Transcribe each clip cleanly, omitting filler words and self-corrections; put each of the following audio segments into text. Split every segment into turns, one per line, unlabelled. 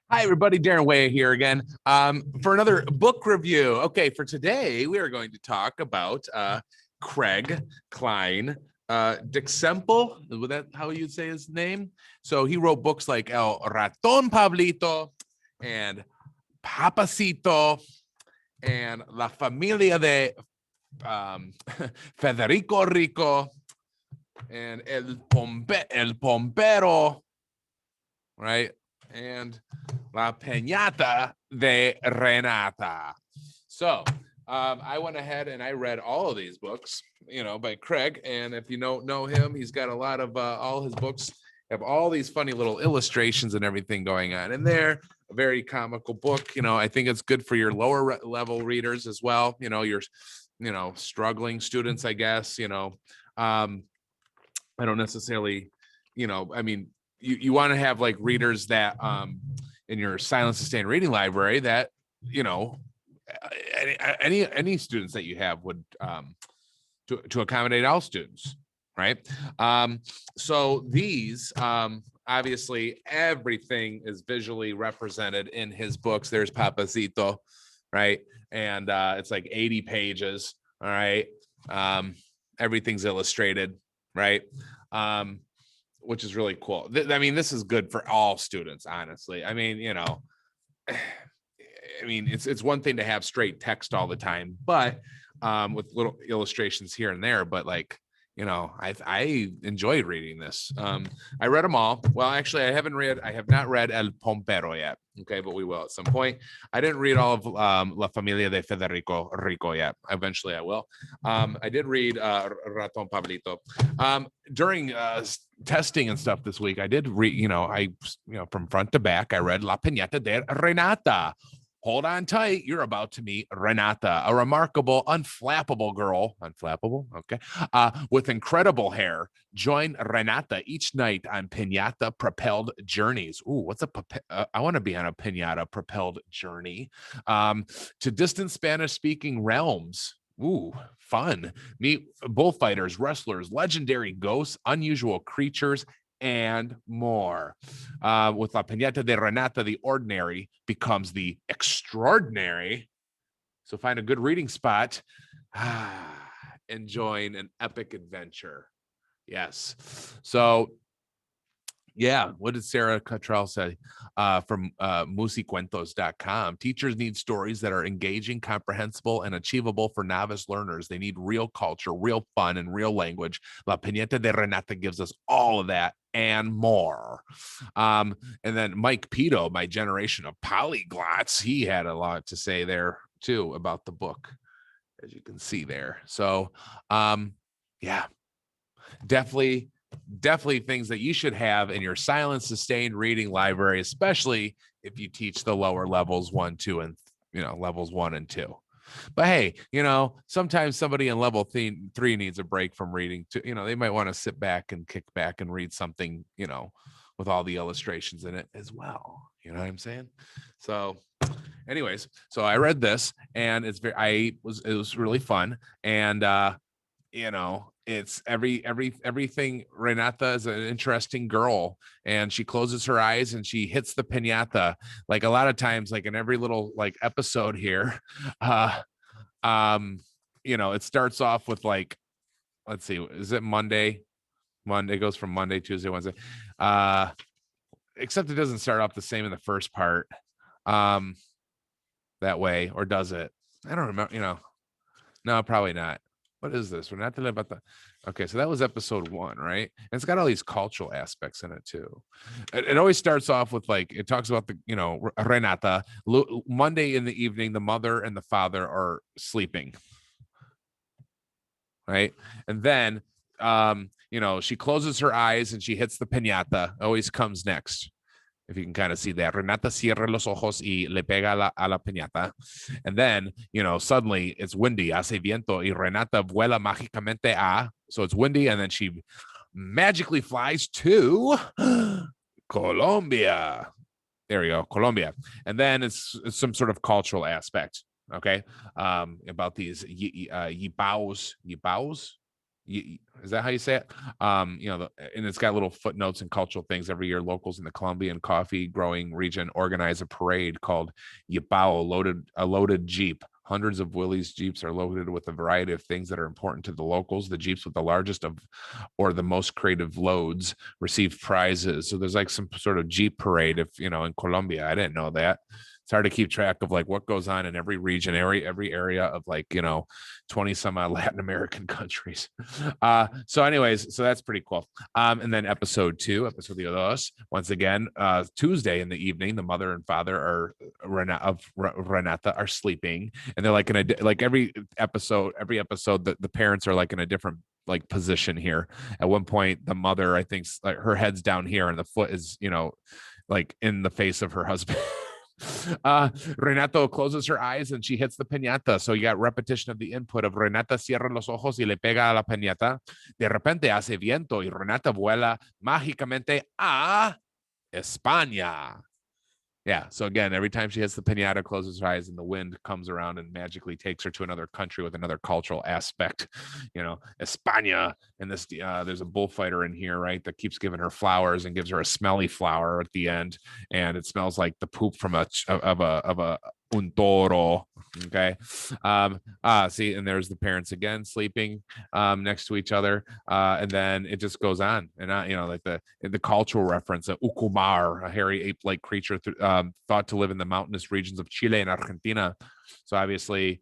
Hi, everybody. Darren Way here again for another book review. Okay, for today, we are going to talk about Craig Klein Dixemple. Is that how you'd say his name? So he wrote books like El Raton Pablito and Papacito and La Familia de Federico Rico and El Pompero, right? And La Piñata de Renata. So I went ahead and I read all of these books, by Craig. And if you don't know him, he's got a lot of all his books have all these funny little illustrations and everything going on in there. A very comical book. I think it's good for your lower level readers as well. Your struggling students, I guess. I don't necessarily, you want to have like readers that in your silent sustained reading library that any students that you have would to accommodate all students, right? So these obviously everything is visually represented in his books. There's Papacito, right? And it's like 80 pages, all right? Everything's illustrated, right? Which is really cool. This is good for all students, honestly. It's one thing to have straight text all the time, but with little illustrations here and there. But I enjoyed reading this. I read them all. Well, actually, I have not read El Pompero yet. Okay, but we will at some point. I didn't read all of La Familia de Federico Rico yet. Eventually, I will. I did read Raton Pablito. During testing and stuff this week, I did read, from front to back, I read La Piñata de Renata. Hold on tight. You're about to meet Renata, a remarkable, unflappable girl. Unflappable? Okay. With incredible hair. Join Renata each night on piñata propelled journeys. Ooh, I want to be on a piñata propelled journey to distant Spanish speaking realms. Ooh, fun. Meet bullfighters, wrestlers, legendary ghosts, unusual creatures, and more. With La Piñata de Renata, the ordinary becomes the extraordinary. So find a good reading spot and join an epic adventure. Yes. So yeah, what did Sarah Cottrell say from musicuentos.com? Teachers need stories that are engaging, comprehensible, and achievable for novice learners. They need real culture, real fun, and real language. La Piñata de Renata gives us all of that and more. And then Mike Pito, my generation of polyglots, he had a lot to say there too about the book, as you can see there. So yeah, definitely things that you should have in your silent sustained reading library, especially if you teach the lower levels 1, 2, and levels 1 and 2. But hey, sometimes somebody in level 3 needs a break from reading too. They might want to sit back and kick back and read something, with all the illustrations in it as well. You know what I'm saying? So anyways, so I read this and it was really fun. And it's everything. Renata is an interesting girl, and she closes her eyes and she hits the piñata. Like a lot of times, like in every little like episode here, it starts off with like, let's see, is it Monday? Monday goes from Monday, Tuesday, Wednesday. Except it doesn't start off the same in the first part. That way, or does it? I don't remember. No, probably not. What is this? We're not talking about the. Okay, so that was episode 1, right? And it's got all these cultural aspects in it too. It always starts off with like it talks about the Renata. Monday in the evening, the mother and the father are sleeping, right? And then she closes her eyes and she hits the piñata. Always comes next. If you can kind of see that. Renata cierra los ojos y le pega a la piñata. And then, suddenly it's windy, hace viento, y Renata vuela mágicamente a. So it's windy, and then she magically flies to Colombia. There we go, Colombia. And then it's some sort of cultural aspect, okay, about these yipaos. Is that how you say it? And it's got little footnotes and cultural things. Every year, locals in the Colombian coffee growing region organize a parade called Yipao, a loaded Jeep. Hundreds of Willys Jeeps are loaded with a variety of things that are important to the locals. The Jeeps with the largest of or the most creative loads receive prizes. So there's like some sort of Jeep parade in Colombia. I didn't know that. It's hard to keep track of like what goes on in every region, every area of 20 some odd Latin American countries. So anyways, so that's pretty cool. And then episode 2, episodio dos, once again, Tuesday in the evening, the mother and father of Renata are sleeping, and they're like every episode, the parents are like in a different like position here. At one point, the mother, I think, like her head's down here and the foot is, like in the face of her husband. Renato closes her eyes and she hits the piñata. So you got repetition of the input of Renata cierra los ojos y le pega a la piñata. De repente hace viento y Renata vuela mágicamente a España. Yeah. So again, every time she hits the piñata, closes her eyes, and the wind comes around and magically takes her to another country with another cultural aspect. España. And there's a bullfighter in here, right, that keeps giving her flowers and gives her a smelly flower at the end, and it smells like the poop from un toro. Okay. See, and there's the parents again sleeping next to each other, and then it just goes on, and like the cultural reference, ucumar, a hairy ape-like creature thought to live in the mountainous regions of Chile and Argentina. So obviously,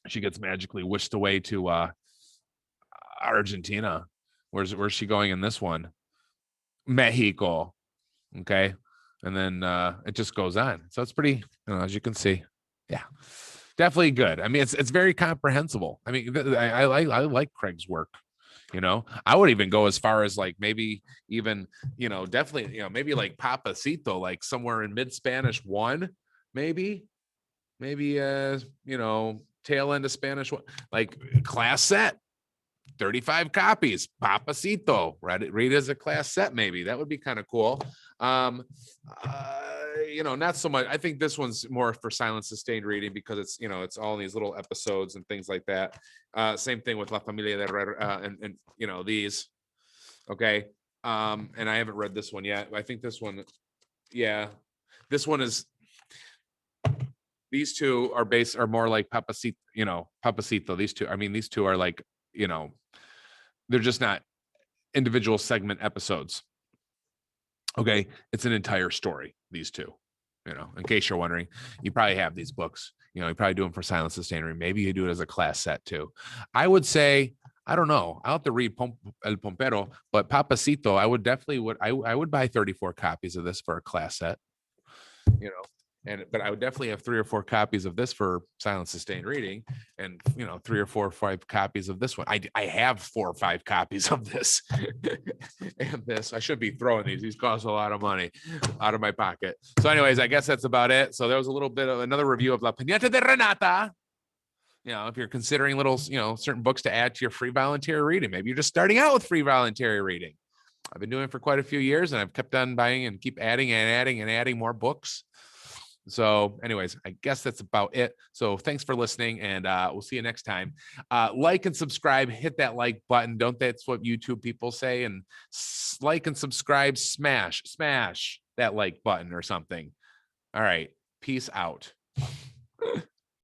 she gets magically whisked away to Argentina. Where's she going in this one? Mexico. Okay. And then it just goes on. So it's pretty, as you can see. Yeah. Definitely good. I mean, it's very comprehensible. I mean, I like Craig's work. I would even go as far as like maybe even, definitely, maybe like Papacito, like somewhere in mid-Spanish 1, maybe, tail end of Spanish 1, like class set. 35 copies, Papacito, read as a class set. Maybe that would be kind of cool. Not so much. I think this one's more for silent sustained reading because it's all in these little episodes and things like that. Same thing with La Familia de Herrera, and these. Okay. And I haven't read this one yet. I think this one, yeah, this one is. These two are more like Papacito, Papacito. These two are like, they're just not individual segment episodes. Okay. It's an entire story. These two, in case you're wondering, you probably have these books, you probably do them for silent sustainer. Maybe you do it as a class set too. I would say, I don't know. I'll have to read El Pompero, but Papacito, I would buy 34 copies of this for a class set, but I would definitely have 3 or 4 copies of this for silent sustained reading, and 3 or 4 or 5 copies of this one. I have 4 or 5 copies of this and this. I should be throwing these cost a lot of money out of my pocket. So anyways, I guess that's about it. So there was a little bit of another review of La Piñata de Renata. If you're considering little certain books to add to your free volunteer reading, maybe you're just starting out with free volunteer reading. I've been doing it for quite a few years, and I've kept on buying and keep adding and adding and adding more books. So anyways, I guess that's about it. So thanks for listening, and we'll see you next time. Like and subscribe, hit that like button. That's what YouTube people say. And like and subscribe, smash that like button or something. All right. Peace out.